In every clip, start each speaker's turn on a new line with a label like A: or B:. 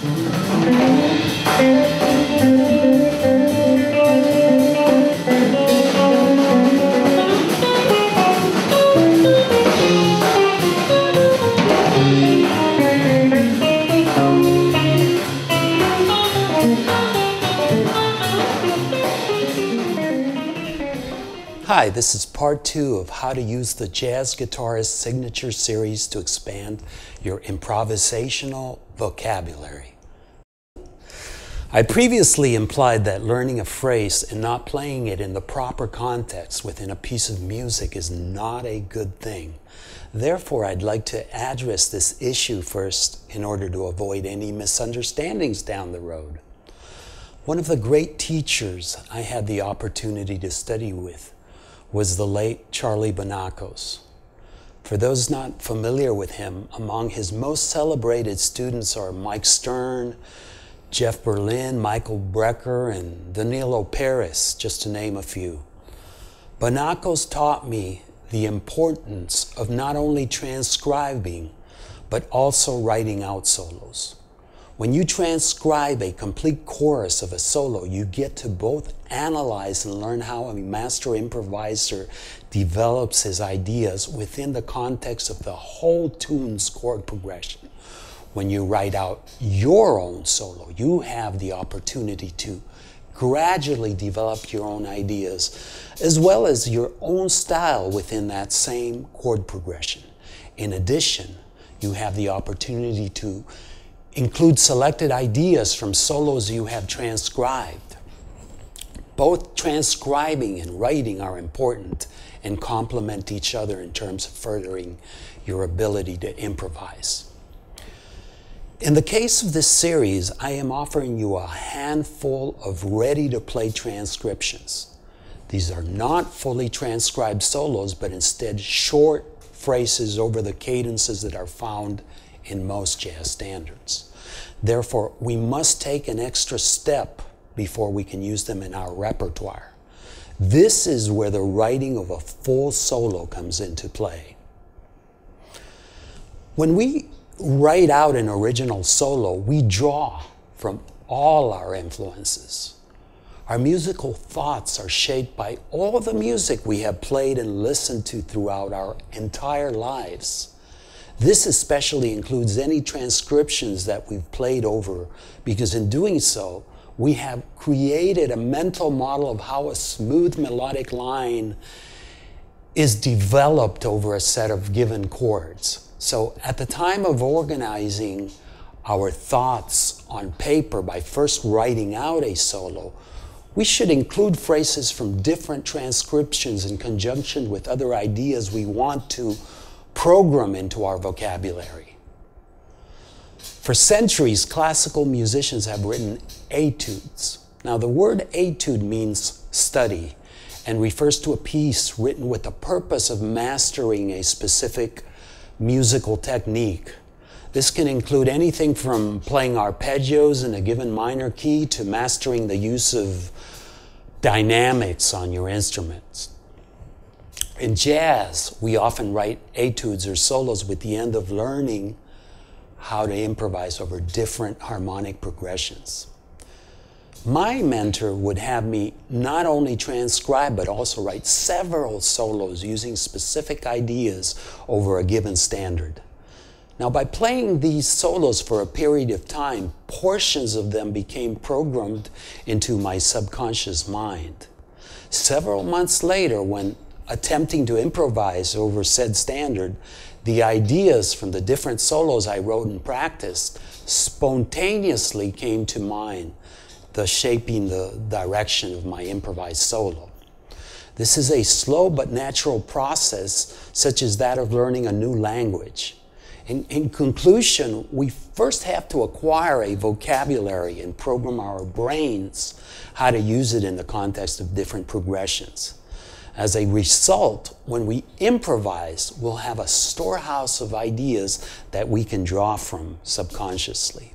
A: Hi, this is part 2 of how to use the Jazz Guitarist Signature Series to expand your improvisational vocabulary. I previously implied that learning a phrase and not playing it in the proper context within a piece of music is not a good thing. Therefore, I'd like to address this issue first in order to avoid any misunderstandings down the road. One of the great teachers I had the opportunity to study with was the late Charlie Bonacos. For those not familiar with him, among his most celebrated students are Mike Stern, Jeff Berlin, Michael Brecker, and Danilo Paris, just to name a few. Bonacos taught me the importance of not only transcribing, but also writing out solos. When you transcribe a complete chorus of a solo, you get to both analyze and learn how a master improviser develops his ideas within the context of the whole tune's chord progression. When you write out your own solo, you have the opportunity to gradually develop your own ideas, as well as your own style within that same chord progression. In addition, you have the opportunity to include selected ideas from solos you have transcribed. Both transcribing and writing are important and complement each other in terms of furthering your ability to improvise. In the case of this series, I am offering you a handful of ready-to-play transcriptions. These are not fully transcribed solos, but instead short phrases over the cadences that are found in most jazz standards. Therefore, we must take an extra step before we can use them in our repertoire. This is where the writing of a full solo comes into play. When we write out an original solo, we draw from all our influences. Our musical thoughts are shaped by all the music we have played and listened to throughout our entire lives. This especially includes any transcriptions that we've played over, because in doing so, we have created a mental model of how a smooth melodic line is developed over a set of given chords. So at the time of organizing our thoughts on paper by first writing out a solo, we should include phrases from different transcriptions in conjunction with other ideas we want to program into our vocabulary. For centuries, classical musicians have written etudes. Now, the word etude means study and refers to a piece written with the purpose of mastering a specific musical technique. This can include anything from playing arpeggios in a given minor key to mastering the use of dynamics on your instruments. In jazz, we often write etudes or solos with the end of learning how to improvise over different harmonic progressions. My mentor would have me not only transcribe, but also write several solos using specific ideas over a given standard. Now, by playing these solos for a period of time, portions of them became programmed into my subconscious mind. Several months later, when attempting to improvise over said standard, the ideas from the different solos I wrote and practiced spontaneously came to mind, thus shaping the direction of my improvised solo. This is a slow but natural process, such as that of learning a new language. In conclusion, we first have to acquire a vocabulary and program our brains how to use it in the context of different progressions. As a result, when we improvise, we'll have a storehouse of ideas that we can draw from subconsciously.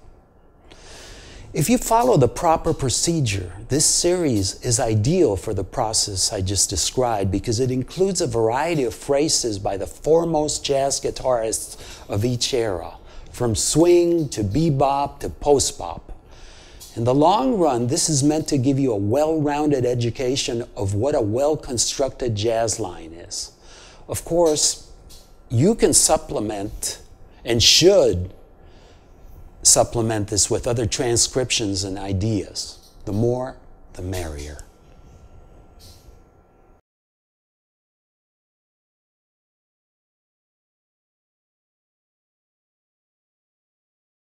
A: If you follow the proper procedure, this series is ideal for the process I just described because it includes a variety of phrases by the foremost jazz guitarists of each era, from swing to bebop to post-bop. In the long run, this is meant to give you a well-rounded education of what a well-constructed jazz line is. Of course, you can supplement and should supplement this with other transcriptions and ideas. The more, the merrier.